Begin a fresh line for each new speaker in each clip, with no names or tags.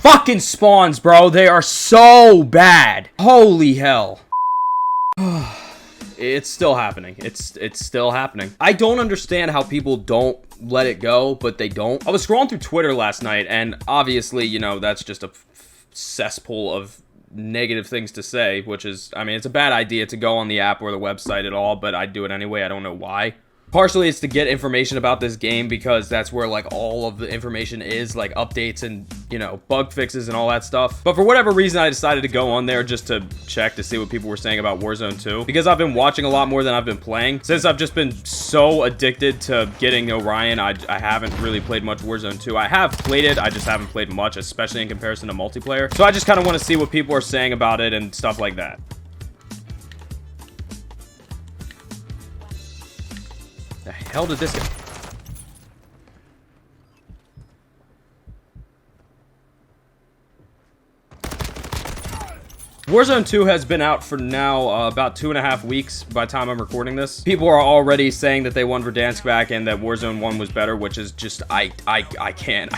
fucking spawns, bro. They are so bad. Holy hell. It's still happening. It's still happening. I don't understand how people don't let it go, but they don't. I was scrolling through Twitter last night, and obviously, you know, that's just a cesspool of negative things to say, which is, I mean, it's a bad idea to go on the app or the website at all, but I do it anyway. I don't know why. Partially, it's to get information about this game because that's where, like, all of the information is, like, updates and, you know, bug fixes and all that stuff. But for whatever reason, I decided to go on there just to check to see what people were saying about Warzone 2. Because I've been watching a lot more than I've been playing. Since I've just been so addicted to getting Orion, I haven't really played much Warzone 2. I have played it, I just haven't played much, especially in comparison to multiplayer. So I just kind of want to see what people are saying about it and stuff like that. The hell did this guy? Warzone 2 has been out for now about 2.5 weeks by the time I'm recording this. People are already saying that they want Verdansk back and that Warzone 1 was better, which is just, I can't.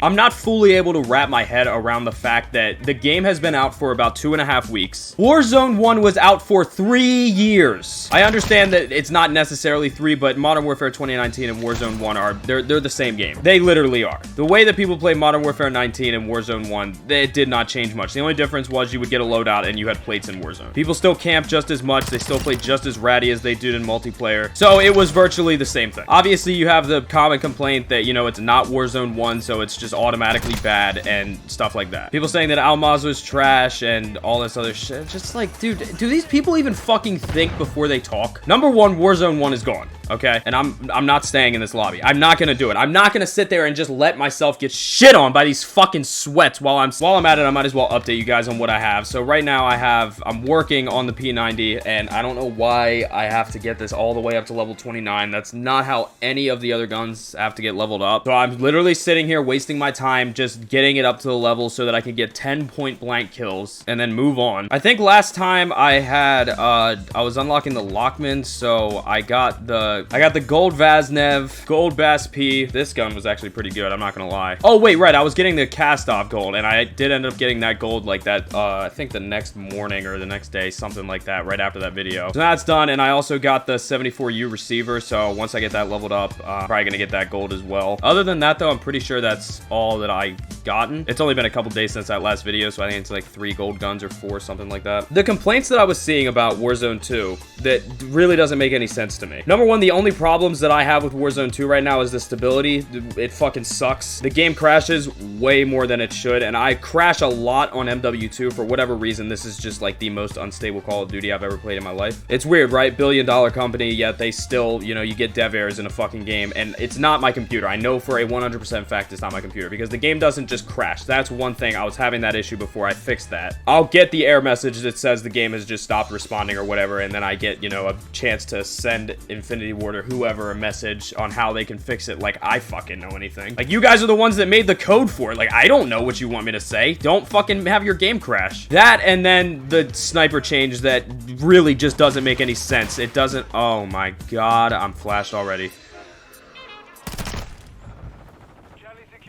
I'm not fully able to wrap my head around the fact that the game has been out for about 2.5 weeks. Warzone 1 was out for 3 years. I understand that it's not necessarily 3, but Modern Warfare 2019 and Warzone 1 are, they're the same game. They literally are. The way that people play Modern Warfare 19 and Warzone 1, it did not change much. The only difference was you would get a loadout and you had plates in Warzone. People still camp just as much. They still play just as ratty as they did in multiplayer. So it was virtually the same thing. Obviously, you have the common complaint that, you know, it's not Warzone 1, so it's just automatically bad and stuff like that. People saying that Almaz was trash and all this other shit. Just like, dude, do these people even fucking think before they talk? Number one, Warzone 1 is gone. Okay, and I'm not staying in this lobby. I'm not gonna do it. I'm not gonna sit there and just let myself get shit on by these fucking sweats while I'm at it. I might as well update you guys on what I have. So right now I'm working on the P90, and I don't know why I have to get this all the way up to level 29. That's not how any of the other guns have to get leveled up. So I'm literally sitting here wasting my time just getting it up to the level so that I can get 10 point blank kills and then move on. I think last time I had I was unlocking the Lockman, so I got the gold Vaznev, gold Bass P. This gun was actually pretty good, I'm not gonna lie. Oh wait, right, I was getting the cast-off gold, and I did end up getting that gold like that, I think the next morning or the next day, something like that, right after that video. So that's done, and I also got the 74U receiver, so once I get that leveled up, probably gonna get that gold as well. Other than that, though, I'm pretty sure that's all that I gotten. It's only been a couple days since that last video, so I think it's like 3 gold guns or 4, something like that. The complaints that I was seeing about Warzone 2 that really doesn't make any sense to me. Number one, the only problems that I have with Warzone 2 right now is the stability. It fucking sucks. The game crashes way more than it should, and I crash a lot on MW2 for whatever reason. This is just like the most unstable Call of Duty I've ever played in my life. It's weird, right? Billion-dollar company, yet they still, you know, you get dev errors in a fucking game, and it's not my computer. I know for a 100% fact it's not my computer, because the game doesn't just crash. That's one thing. I was having that issue before. I fixed that. I'll get the error message that says the game has just stopped responding or whatever, and then I get, you know, a chance to send Infinity Ward or whoever a message on how they can fix it. Like, I fucking know anything. Like, you guys are the ones that made the code for it. Like, I don't know what you want me to say. Don't fucking have your game crash. That, and then the sniper change that really just doesn't make any sense. It doesn't. Oh my god, I'm flashed already.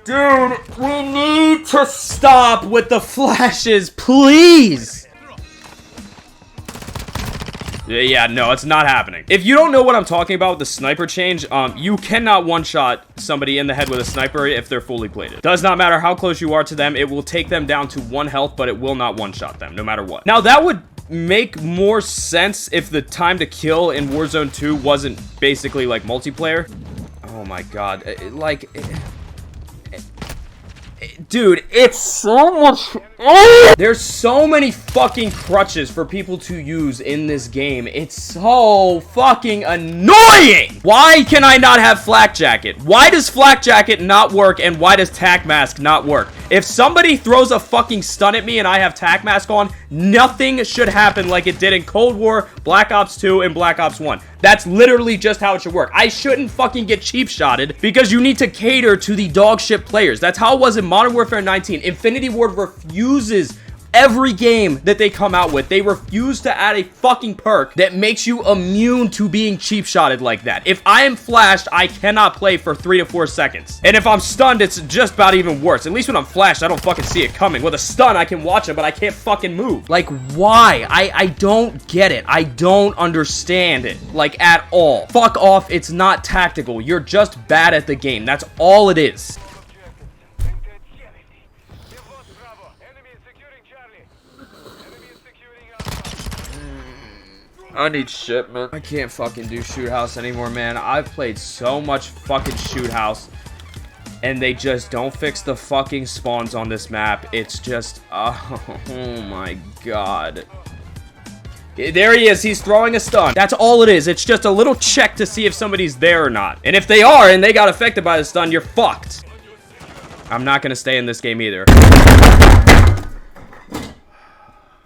Dude, we need to stop with the flashes, please. Yeah, no, it's not happening. If you don't know what I'm talking about with the sniper change, you cannot one-shot somebody in the head with a sniper if they're fully plated. Does not matter how close you are to them. It will take them down to 1 health, but it will not one-shot them, no matter what. Now, that would make more sense if the time to kill in Warzone 2 wasn't basically like multiplayer. Oh my god. Dude, it's so much. There's so many fucking crutches for people to use in this game. It's so fucking annoying. Why can I not have Flak Jacket? Why does Flak Jacket not work, and why does Tac Mask not work? If somebody throws a fucking stun at me and I have Tac Mask on, nothing should happen like it did in Cold War, Black Ops 2, and Black Ops 1. That's literally just how it should work. I shouldn't fucking get cheap-shotted because you need to cater to the dog shit players. That's how it was in Modern Warfare 19. Infinity Ward refuses Every game that they come out with, they refuse to add a fucking perk that makes you immune to being cheap shotted like that. If I am flashed, I cannot play for 3 to 4 seconds. And if I'm stunned, it's just about even worse. At least when I'm flashed, I don't fucking see it coming. With a stun, I can watch it, but I can't fucking move. Like, why? I don't get it. I don't understand it. Like, at all. Fuck off. It's not tactical. You're just bad at the game. That's all it is. I need shit, man. I can't fucking do shoot house anymore, man. I've played so much fucking shoot house, and they just don't fix the fucking spawns on this map. It's just, oh my god. There he is. He's throwing a stun. That's all it is. It's just a little check to see if somebody's there or not. And if they are and they got affected by the stun, you're fucked. I'm not gonna stay in this game either.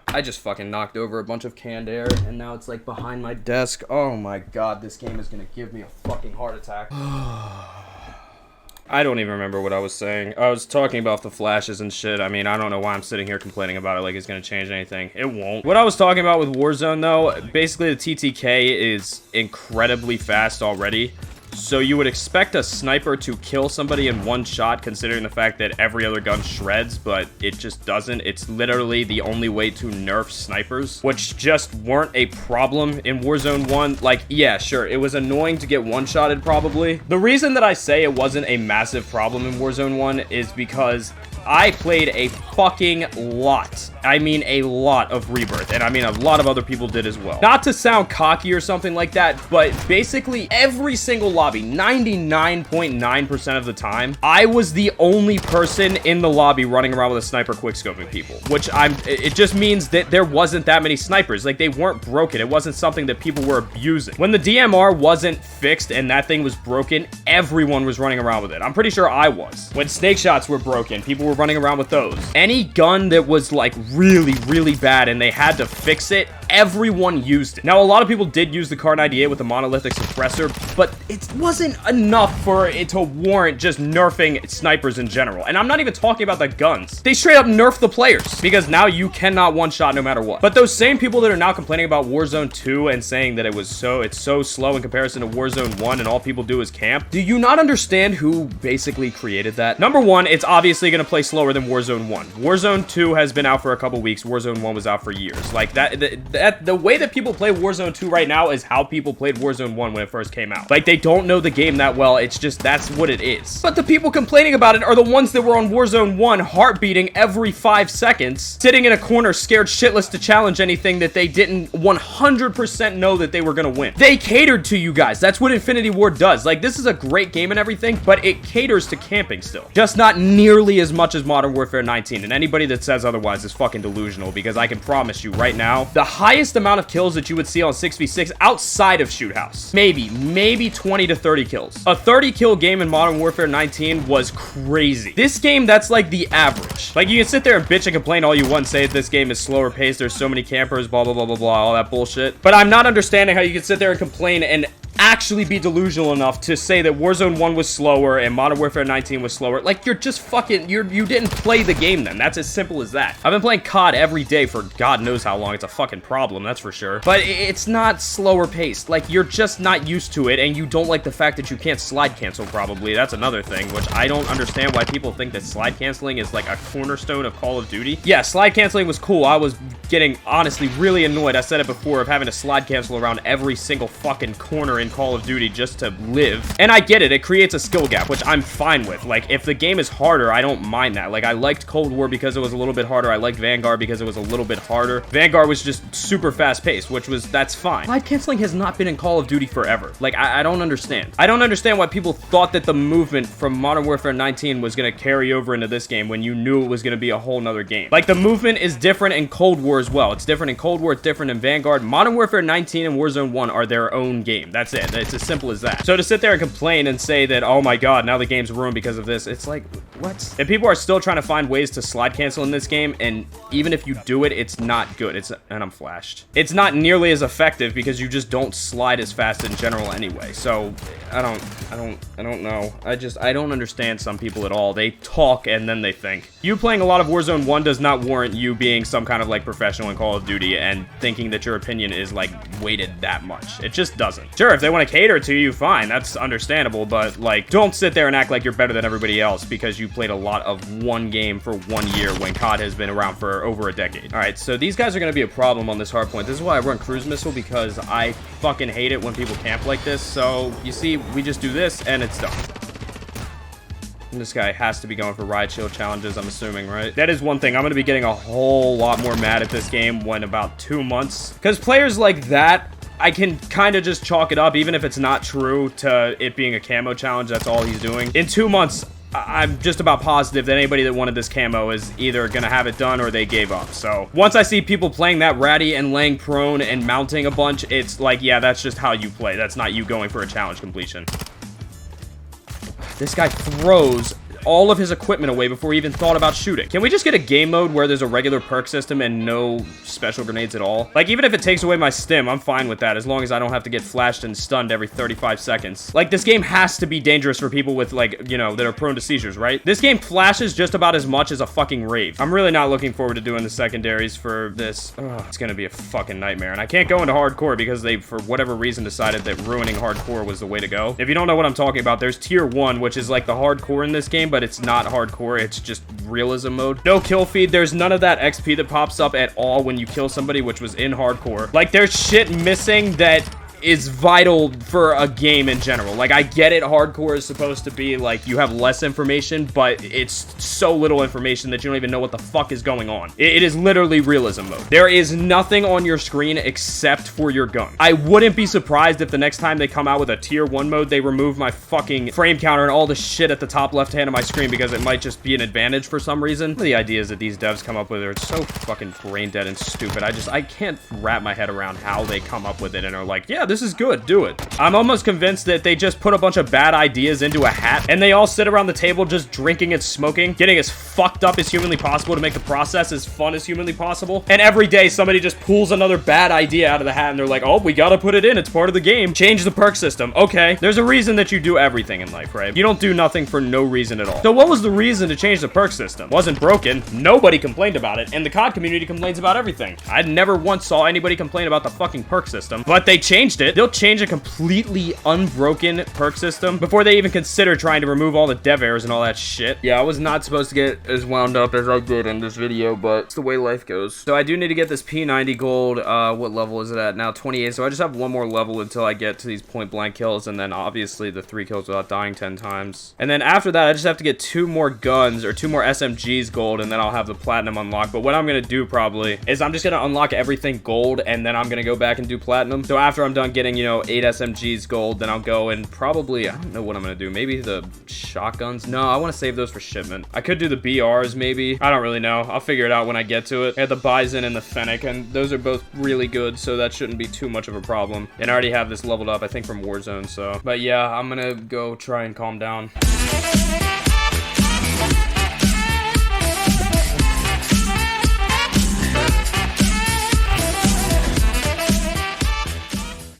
I just fucking knocked over a bunch of canned air, and now it's like behind my desk. Oh my god, this game is gonna give me a fucking heart attack. I don't even remember what I was saying. I was talking about the flashes and shit. I mean, I don't know why I'm sitting here complaining about it like it's gonna change anything. It won't. What I was talking about with Warzone, though, basically the TTK is incredibly fast already. So you would expect a sniper to kill somebody in one shot, considering the fact that every other gun shreds, but it just doesn't. It's literally the only way to nerf snipers, which just weren't a problem in Warzone 1. Like, yeah, sure, it was annoying to get one-shotted probably. The reason that I say it wasn't a massive problem in Warzone 1 is because I played a fucking lot. I mean a lot of Rebirth, and I mean a lot of other people did as well. Not to sound cocky or something like that, but basically every single lobby, 99.9% of the time, I was the only person in the lobby running around with a sniper quickscoping people, which it just means that there wasn't that many snipers. Like, they weren't broken. It wasn't something that people were abusing. When the DMR wasn't fixed and that thing was broken, everyone was running around with it. I'm pretty sure I was. When snake shots were broken, people were running around with those. Any gun that was like really, really bad and they had to fix it, everyone used it. Now, a lot of people did use the Kar 98 with the monolithic suppressor, but it wasn't enough for it to warrant just nerfing snipers in general. And I'm not even talking about the guns. They straight up nerfed the players because now you cannot one-shot no matter what. But those same people that are now complaining about Warzone 2 and saying that it's so slow in comparison to Warzone 1 and all people do is camp, do you not understand who basically created that? Number one, it's obviously going to play slower than Warzone 1. Warzone 2 has been out for a couple weeks. Warzone 1 was out for years. Like, the way that people play Warzone 2 right now is how people played Warzone 1 when it first came out. Like, they don't know the game that well. It's just, that's what it is. But the people complaining about it are the ones that were on Warzone 1 heart beating every 5 seconds, sitting in a corner scared shitless to challenge anything that they didn't 100% know that they were gonna win. They catered to you guys. That's what Infinity Ward does. Like, this is a great game and everything, but it caters to camping still. Just not nearly as much as Modern Warfare 19, and anybody that says otherwise is fucking delusional, because I can promise you right now, the highest amount of kills that you would see on 6v6 outside of Shoot House, maybe 20 to 30 kills. A 30 kill game in Modern Warfare 19 was crazy. This game, that's like the average. Like, you can sit there and bitch and complain all you want and say this game is slower paced, there's so many campers, blah, blah, blah, blah, blah, all that bullshit. But I'm not understanding how you can sit there and complain and actually be delusional enough to say that Warzone 1 was slower and Modern Warfare 19 was slower. Like, you're just fucking, you didn't play the game then. That's as simple as that. I've been playing COD every day for God knows how long. It's a fucking problem, that's for sure. But it's not slower paced. Like, you're just not used to it, and you don't like the fact that you can't slide cancel, probably. That's another thing, which I don't understand why people think that slide canceling is like a cornerstone of Call of Duty. Yeah, slide canceling was cool. I was getting, honestly, really annoyed. I said it before, of having to slide cancel around every single fucking corner in Call of Duty just to live. And I get it. It creates a skill gap, which I'm fine with. Like, if the game is harder, I don't mind that. Like, I liked Cold War because it was a little bit harder. I liked Vanguard because it was a little bit harder. Vanguard was just super fast-paced, that's fine. Slide canceling has not been in Call of Duty forever. Like, I don't understand. I don't understand why people thought that the movement from Modern Warfare 19 was going to carry over into this game when you knew it was going to be a whole nother game. Like, the movement is different in Cold War as well. It's different in Cold War, it's different in Vanguard. Modern Warfare 19 and Warzone 1 are their own game. That's it. It's as simple as that. So to sit there and complain and say that, oh my god, now the game's ruined because of this, it's like, What? And people are still trying to find ways to slide cancel in this game, and even if you do it, it's not good. And I'm flashed. It's not nearly as effective because you just don't slide as fast in general anyway. So I don't know. I don't understand some people at all. They talk and then they think. You playing a lot of Warzone 1 does not warrant you being some kind of like professional in Call of Duty and thinking that your opinion is like weighted that much. It just doesn't. Sure, if they want to cater to you, fine. That's understandable, but like, don't sit there and act like you're better than everybody else because you played a lot of one game for 1 year when COD has been around for over a decade. All right, so these guys are going to be a problem on this hard point. This is why I run cruise missile, because I fucking hate it when people camp like this. So you see, we just do this and it's done. And this guy has to be going for ride shield challenges, I'm assuming, right? That is one thing. I'm going to be getting a whole lot more mad at this game when about 2 months. Because players like that, I can kind of just chalk it up, even if it's not true, to it being a camo challenge. That's all he's doing. In 2 months, I'm just about positive that anybody that wanted this camo is either going to have it done or they gave up. So once I see people playing that ratty and laying prone and mounting a bunch, it's like, yeah, that's just how you play. That's not you going for a challenge completion. This guy throws all of his equipment away before he even thought about shooting. Can we just get a game mode where there's a regular perk system and no special grenades at all? Like, even if it takes away my stim, I'm fine with that, as long as I don't have to get flashed and stunned every 35 seconds. Like, this game has to be dangerous for people with, like, you know, that are prone to seizures, right? This game flashes just about as much as a fucking rave. I'm really not looking forward to doing the secondaries for this. Ugh, it's gonna be a fucking nightmare. And I can't go into hardcore because they, for whatever reason, decided that ruining hardcore was the way to go. If you don't know what I'm talking about, there's tier 1, which is like the hardcore in this game, but it's not hardcore, it's just realism mode. No kill feed, there's none of that XP that pops up at all when you kill somebody, which was in hardcore. Like, there's shit missing that is vital for a game in general. Like, I get it, hardcore is supposed to be like you have less information, but it's so little information that you don't even know what the fuck is going on. It is literally realism mode. There is nothing on your screen except for your gun. I wouldn't be surprised if the next time they come out with a tier 1 mode, they remove my fucking frame counter and all the shit at the top left hand of my screen, because it might just be an advantage for some reason. The ideas that these devs come up with are so fucking brain dead and stupid. I can't wrap my head around how they come up with it and are like, yeah, this is good, do it. I'm almost convinced that they just put a bunch of bad ideas into a hat and they all sit around the table just drinking and smoking, getting as fucked up as humanly possible to make the process as fun as humanly possible. And every day somebody just pulls another bad idea out of the hat and they're like, oh, we gotta put it in, it's part of the game. Change the perk system. Okay, there's a reason that you do everything in life, right? You don't do nothing for no reason at all. So what was the reason to change the perk system? Wasn't broken, nobody complained about it, and the COD community complains about everything. I never once saw anybody complain about the fucking perk system, but they changed it. They'll change a completely unbroken perk system before they even consider trying to remove all the dev errors and all that shit. Yeah, I was not supposed to get as wound up as I did in this video, but it's the way life goes. So I do need to get this P90 gold. What level is it at now? 28. So I just have one more level until I get to these point blank kills, and then obviously the 3 kills without dying 10 times. And then after that, I just have to get 2 more guns or 2 more SMGs gold, and then I'll have the platinum unlocked. But what I'm gonna do probably is I'm just gonna unlock everything gold, and then I'm gonna go back and do platinum. So after I'm done getting, you know, 8 SMGs gold, then I'll go and probably, I don't know what I'm gonna do, maybe the shotguns. No, I want to save those for shipment. I could do the BRs maybe. I don't really know. I'll figure it out when I get to it. I had the Bison and the Fennec, and those are both really good, so that shouldn't be too much of a problem. And I already have this leveled up, I think, from Warzone, so. But yeah, I'm gonna go try and calm down.